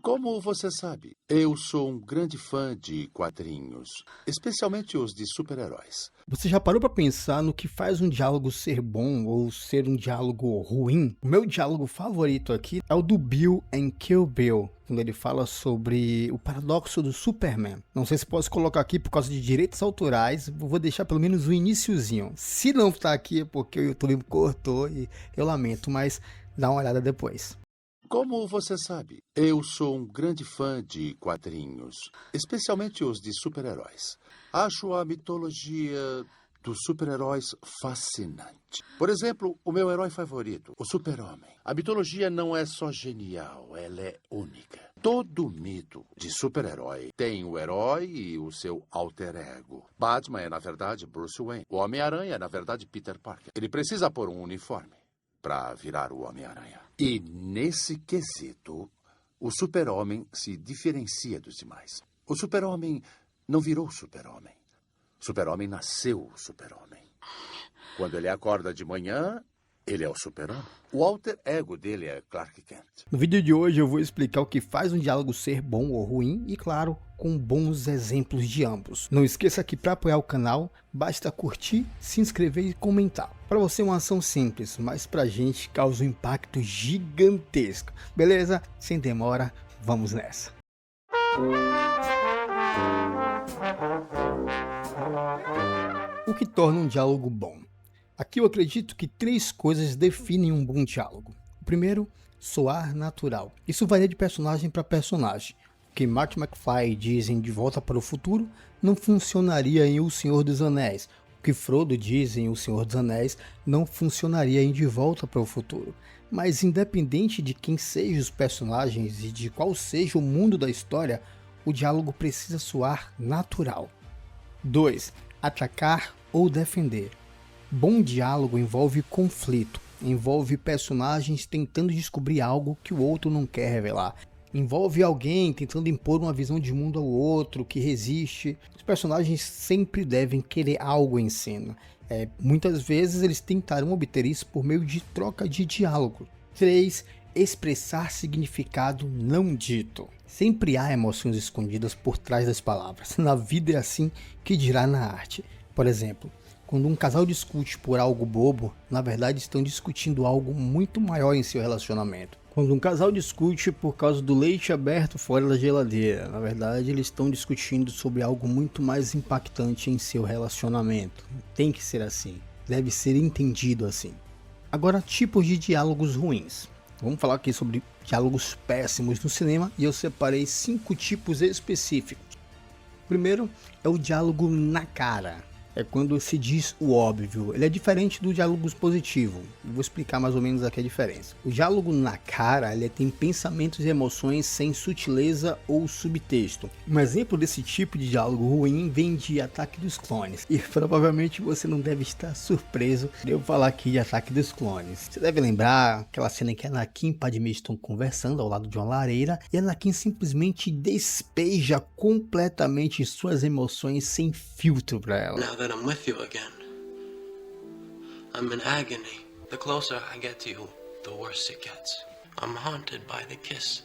Como você sabe, eu sou um grande fã de quadrinhos, especialmente os de super-heróis. Você já parou pra pensar no que faz um diálogo ser bom ou ser um diálogo ruim? O meu diálogo favorito aqui é o do Bill em Kill Bill, quando ele fala sobre o paradoxo do Superman. Não sei se posso colocar aqui por causa de direitos autorais, vou deixar pelo menos o iniciozinho. Se não tá aqui é porque o YouTube me cortou e eu lamento, mas dá uma olhada depois. Como você sabe, eu sou um grande fã de quadrinhos, especialmente os de super-heróis. Acho a mitologia dos super-heróis fascinante. Por exemplo, o meu herói favorito, o Super-Homem. A mitologia não é só genial, ela é única. Todo mito de super-herói tem o herói e o seu alter ego. Batman é, na verdade, Bruce Wayne. O Homem-Aranha é, na verdade, Peter Parker. Ele precisa pôr um uniforme para virar o Homem-Aranha. E nesse quesito, o Super-Homem se diferencia dos demais. O Super-Homem não virou Super-Homem. O Super-Homem nasceu Super-Homem. Quando ele acorda de manhã, ele é o Super-Homem. O alter ego dele é Clark Kent. No vídeo de hoje eu vou explicar o que faz um diálogo ser bom ou ruim e, claro, com bons exemplos de ambos. Não esqueça que para apoiar o canal, basta curtir, se inscrever e comentar. Para você é uma ação simples, mas pra gente causa um impacto gigantesco. Beleza? Sem demora, vamos nessa. O que torna um diálogo bom? Aqui eu acredito que 3 coisas definem um bom diálogo. O primeiro, soar natural. Isso varia de personagem para personagem. O que Marty McFly diz em De Volta para o Futuro não funcionaria em O Senhor dos Anéis. O que Frodo diz em O Senhor dos Anéis não funcionaria em De Volta para o Futuro. Mas independente de quem sejam os personagens e de qual seja o mundo da história, o diálogo precisa soar natural. 2. Atacar ou defender. Bom diálogo envolve conflito, envolve personagens tentando descobrir algo que o outro não quer revelar. Envolve alguém tentando impor uma visão de mundo ao outro que resiste. Os personagens sempre devem querer algo em cena. Muitas vezes eles tentarão obter isso por meio de troca de diálogo. 3. Expressar significado não dito. Sempre há emoções escondidas por trás das palavras. Na vida é assim, que dirá na arte. Por exemplo, quando um casal discute por algo bobo, na verdade estão discutindo algo muito maior em seu relacionamento. Quando um casal discute por causa do leite aberto fora da geladeira, na verdade eles estão discutindo sobre algo muito mais impactante em seu relacionamento. Tem que ser assim, deve ser entendido assim. Agora, tipos de diálogos ruins. Vamos falar aqui sobre diálogos péssimos no cinema e eu separei 5 tipos específicos. O primeiro é o diálogo na cara. É quando se diz o óbvio. Ele é diferente do diálogo positivo. Eu vou explicar mais ou menos aqui a diferença. O diálogo na cara, ele tem pensamentos e emoções sem sutileza ou subtexto. Um exemplo desse tipo de diálogo ruim vem de Ataque dos Clones. E provavelmente você não deve estar surpreso de eu falar aqui de Ataque dos Clones. Você deve lembrar aquela cena em que Anakin e Padmé estão conversando ao lado de uma lareira e Anakin simplesmente despeja completamente suas emoções sem filtro para ela. Now that I'm with you again, I'm in agony. The closer I get to you, the worse it gets. I'm haunted by the kiss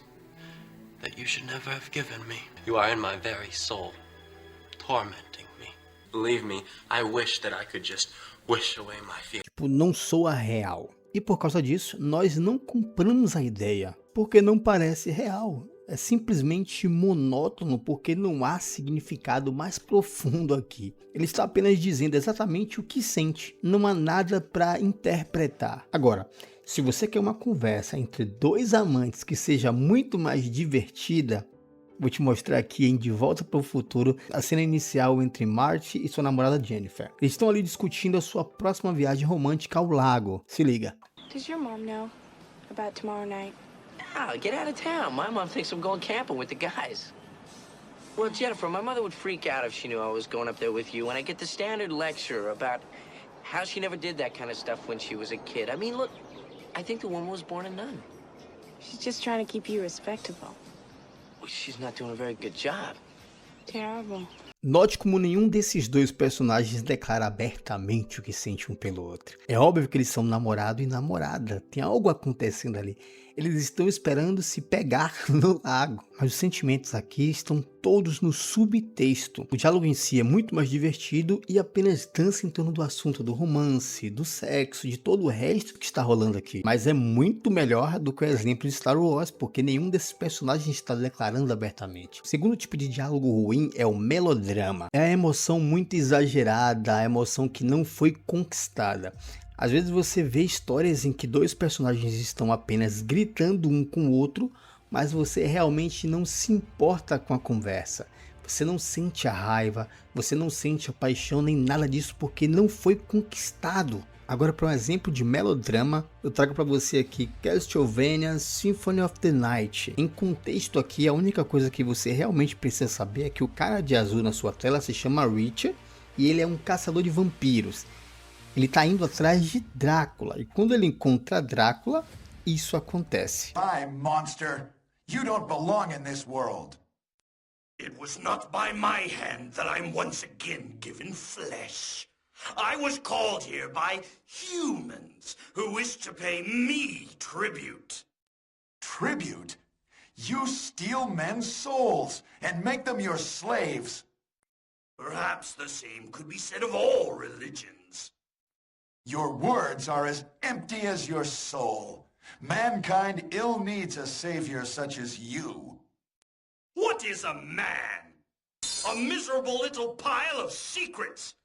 that you should never have given me. You are in my very soul, tormenting me. Believe me, I wish that I could just wish away my feelings. Não soa real. E por causa disso, nós não compramos a ideia, porque não parece real. É simplesmente monótono porque não há significado mais profundo aqui. Ele está apenas dizendo exatamente o que sente, não há nada para interpretar. Agora, se você quer uma conversa entre 2 amantes que seja muito mais divertida, vou te mostrar aqui em De Volta para o Futuro a cena inicial entre Marty e sua namorada Jennifer. Eles estão ali discutindo a sua próxima viagem romântica ao lago. Se liga. Does your mom know about tomorrow night? Oh, get out of town. My mom thinks I'm going camping with the guys. Well, Jennifer, my mother would freak out if she knew I was going up there with you, and I get the standard lecture about how she never did that kind of stuff when she was a kid. I mean, look, I think the woman was born a nun. She's just trying to keep you respectable. Well, she's not doing a very good job. Terrible. Note como nenhum desses 2 personagens declara abertamente o que sente um pelo outro. É óbvio que eles são namorado e namorada, tem algo acontecendo ali. Eles estão esperando se pegar no lago. Mas os sentimentos aqui estão todos no subtexto. O diálogo em si é muito mais divertido e apenas dança em torno do assunto do romance, do sexo, de todo o resto que está rolando aqui. Mas é muito melhor do que o exemplo de Star Wars, porque nenhum desses personagens está declarando abertamente. O segundo tipo de diálogo ruim é o melodrama. É a emoção muito exagerada, a emoção que não foi conquistada. Às vezes você vê histórias em que dois personagens estão apenas gritando um com o outro, mas você realmente não se importa com a conversa. Você não sente a raiva, você não sente a paixão nem nada disso porque não foi conquistado. Agora, para um exemplo de melodrama, eu trago para você aqui Castlevania Symphony of the Night. Em contexto aqui, a única coisa que você realmente precisa saber é que o cara de azul na sua tela se chama Richard e ele é um caçador de vampiros. Ele está indo atrás de Drácula e quando ele encontra Drácula, isso acontece. Hi, monster. You don't belong in this world. It was not by my hand that I'm once again given flesh. I was called here by humans who wish to pay me tribute. Tribute? You steal men's souls and make them your slaves. Perhaps the same could be said of all religions. Your words are as empty as your soul. Mankind ill needs a savior such as you. What is a man? A miserable little pile of secrets.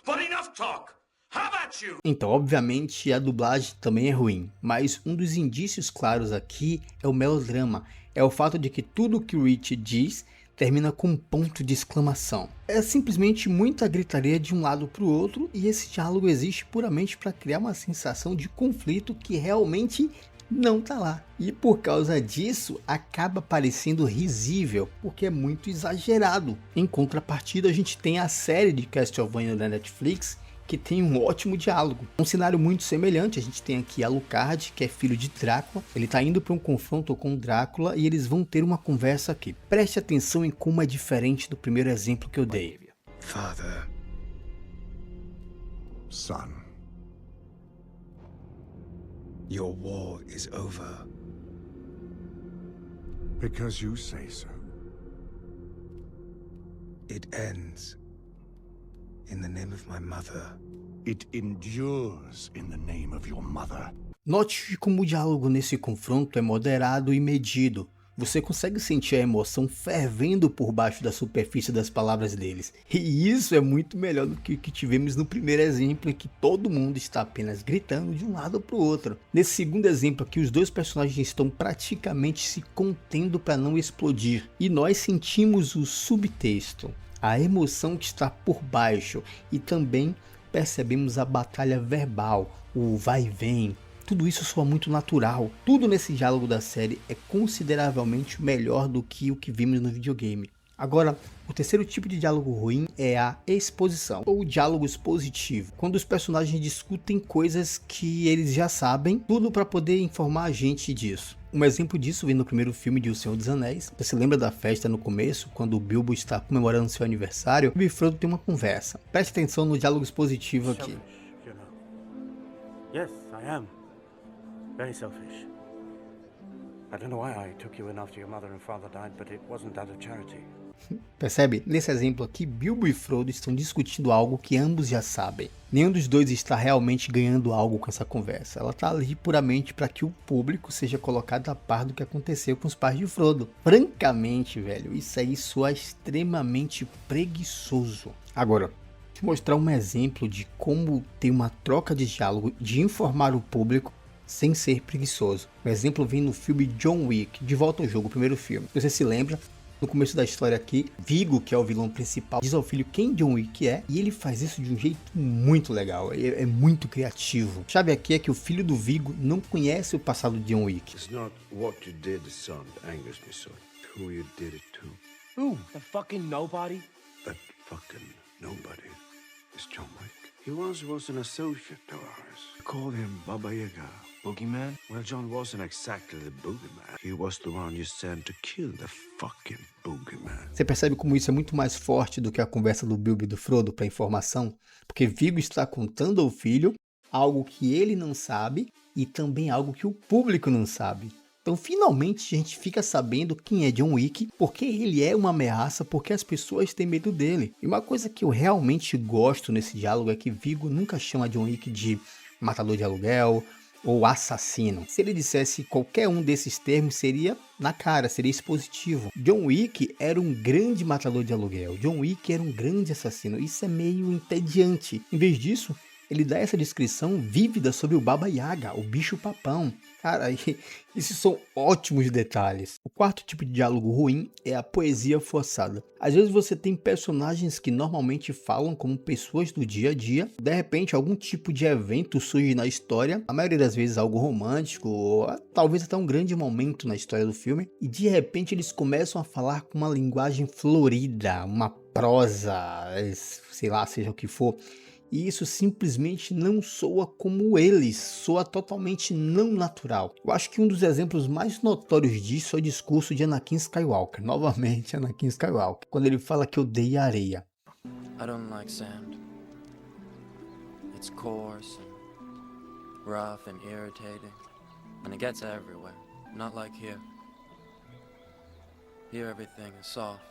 But enough talk. How about you? Então, obviamente, a dublagem também é ruim, mas um dos indícios claros aqui é o melodrama. É o fato de que tudo que o Rich diz termina com um ponto de exclamação. É simplesmente muita gritaria de um lado para o outro e esse diálogo existe puramente para criar uma sensação de conflito que realmente não tá lá. E por causa disso, acaba parecendo risível, porque é muito exagerado. Em contrapartida, a gente tem a série de Castlevania da Netflix, que tem um ótimo diálogo. Um cenário muito semelhante, a gente tem aqui Alucard, que é filho de Drácula. Ele tá indo para um confronto com Drácula e eles vão ter uma conversa aqui. Preste atenção em como é diferente do primeiro exemplo que eu dei. Father. Son. Your war is over. Because you say so. It ends in the name of my mother. It endures in the name of your mother. Note como o diálogo nesse confronto é moderado e medido. Você consegue sentir a emoção fervendo por baixo da superfície das palavras deles. E isso é muito melhor do que o que tivemos no primeiro exemplo, em que todo mundo está apenas gritando de um lado para o outro. Nesse segundo exemplo aqui, os dois personagens estão praticamente se contendo para não explodir. E nós sentimos o subtexto, a emoção que está por baixo. E também percebemos a batalha verbal, o vai e vem. Tudo isso soa muito natural. Tudo nesse diálogo da série é consideravelmente melhor do que o que vimos no videogame. Agora, o terceiro tipo de diálogo ruim é a exposição, ou diálogo expositivo, quando os personagens discutem coisas que eles já sabem, tudo para poder informar a gente disso. Um exemplo disso vem no primeiro filme de O Senhor dos Anéis. Você lembra da festa no começo, quando o Bilbo está comemorando seu aniversário? O Frodo tem uma conversa. Preste atenção no diálogo expositivo aqui. Yes, I am. Very selfish. I don't know why I took you in after your mother and father died, but it wasn't out of charity. Percebe? Nesse exemplo aqui, Bilbo e Frodo estão discutindo algo que ambos já sabem. Nenhum dos dois está realmente ganhando algo com essa conversa. Ela está ali puramente para que o público seja colocado a par do que aconteceu com os pais de Frodo. Francamente, velho, isso aí soa extremamente preguiçoso. Agora, deixa eu mostrar um exemplo de como ter uma troca de diálogo, de informar o público sem ser preguiçoso. O exemplo vem no filme John Wick, De Volta ao Jogo, o primeiro filme. Você se lembra? No começo da história aqui, Viggo, que é o vilão principal, diz ao filho quem John Wick é, e ele faz isso de um jeito muito legal, é muito criativo. A chave aqui é que o filho do Viggo não conhece o passado de John Wick. It's not what you did, son, that angers me, son. Who you did it to. Who? The fucking nobody? That fucking nobody is John Wick. He was an associate of ours. We called him Baba Yaga. Boogeyman? Well, John wasn't exactly the boogeyman. He was the one you sent to kill the fucking boogeyman. Você percebe como isso é muito mais forte do que a conversa do Bilbo e do Frodo para informação? Porque Viggo está contando ao filho algo que ele não sabe e também algo que o público não sabe. Então, finalmente, a gente fica sabendo quem é John Wick, porque ele é uma ameaça, porque as pessoas têm medo dele. E uma coisa que eu realmente gosto nesse diálogo é que Viggo nunca chama John Wick de matador de aluguel ou assassino. Se ele dissesse qualquer um desses termos, seria na cara, seria expositivo. John Wick era um grande matador de aluguel. John Wick era um grande assassino. Isso é meio entediante. Em vez disso, ele dá essa descrição vívida sobre o Baba Yaga, o bicho papão. Cara, esses são ótimos detalhes. O quarto tipo de diálogo ruim é a poesia forçada. Às vezes você tem personagens que normalmente falam como pessoas do dia a dia. De repente, algum tipo de evento surge na história. A maioria das vezes algo romântico, ou talvez até um grande momento na história do filme. E de repente eles começam a falar com uma linguagem florida, uma prosa, sei lá, seja o que for. E isso simplesmente não soa como eles, soa totalmente não natural. Eu acho que um dos exemplos mais notórios disso é o discurso de Anakin Skywalker, novamente Anakin Skywalker, quando ele fala que odeia areia. I don't like sand. It's coarse and rough and irritating, and it gets everywhere, not like here. Here everything is soft.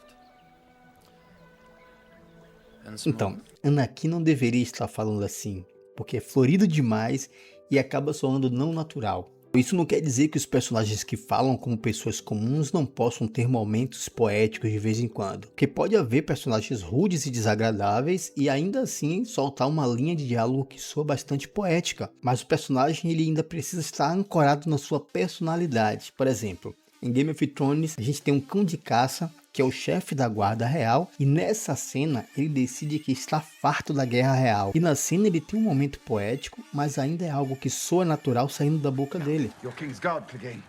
Então, Anakin não deveria estar falando assim, porque é florido demais e acaba soando não natural. Isso não quer dizer que os personagens que falam como pessoas comuns não possam ter momentos poéticos de vez em quando, porque pode haver personagens rudes e desagradáveis e ainda assim soltar uma linha de diálogo que soa bastante poética, mas o personagem ele ainda precisa estar ancorado na sua personalidade. Por exemplo, em Game of Thrones a gente tem um cão de caça que é o chefe da guarda real, e nessa cena ele decide que está farto da guerra real. E na cena ele tem um momento poético, mas ainda é algo que soa natural saindo da boca dele. Your King's Guard, Clegane.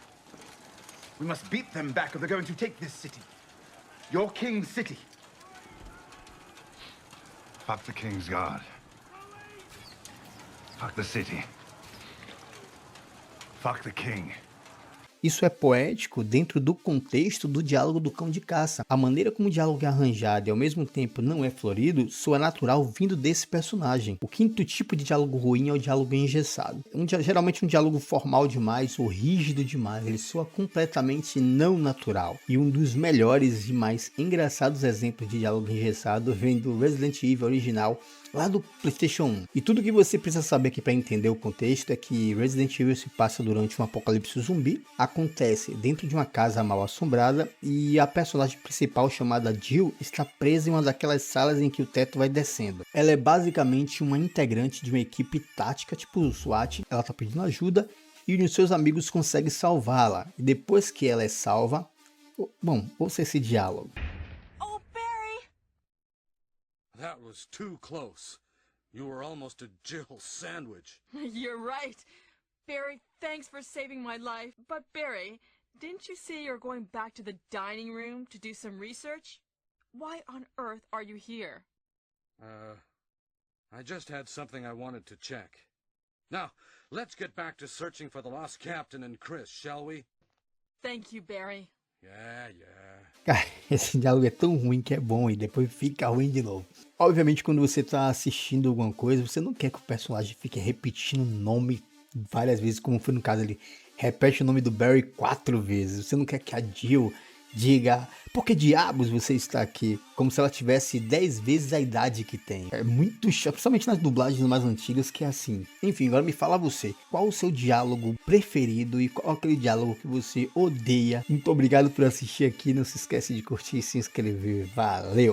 We must beat them back or they're going to take this city. Your King's city. Fuck the King's Guard. Fuck the city. Fuck the King. Isso é poético dentro do contexto do diálogo do cão de caça. A maneira como o diálogo é arranjado e ao mesmo tempo não é florido, soa natural vindo desse personagem. O quinto tipo de diálogo ruim é o diálogo engessado. Geralmente um diálogo formal demais ou rígido demais, ele soa completamente não natural. E um dos melhores e mais engraçados exemplos de diálogo engessado vem do Resident Evil original, lá do PlayStation 1. E tudo que você precisa saber aqui para entender o contexto é que Resident Evil se passa durante um apocalipse zumbi, acontece dentro de uma casa mal assombrada e a personagem principal, chamada Jill, está presa em uma daquelas salas em que o teto vai descendo. Ela é basicamente uma integrante de uma equipe tática tipo SWAT. Ela está pedindo ajuda e um de seus amigos consegue salvá-la. E depois que ela é salva, bom, ouça esse diálogo. That was too close. You were almost a Jill sandwich. You're right. Barry, thanks for saving my life. But Barry, didn't you say you're going back to the dining room to do some research? Why on earth are you here? I just had something I wanted to check. Now, let's get back to searching for the lost captain and Chris, shall we? Thank you, Barry. Yeah. Cara, esse diálogo é tão ruim que é bom e depois fica ruim de novo. Obviamente, quando você tá assistindo alguma coisa, você não quer que o personagem fique repetindo o nome várias vezes, como foi no caso ali. Repete o nome do Barry 4 vezes. Você não quer que a Jill diga, por que diabos você está aqui? Como se ela tivesse 10 vezes a idade que tem. É muito chato, principalmente nas dublagens mais antigas, que é assim. Enfim, agora me fala você, qual o seu diálogo preferido e qual aquele diálogo que você odeia? Muito obrigado por assistir aqui, não se esquece de curtir e se inscrever. Valeu!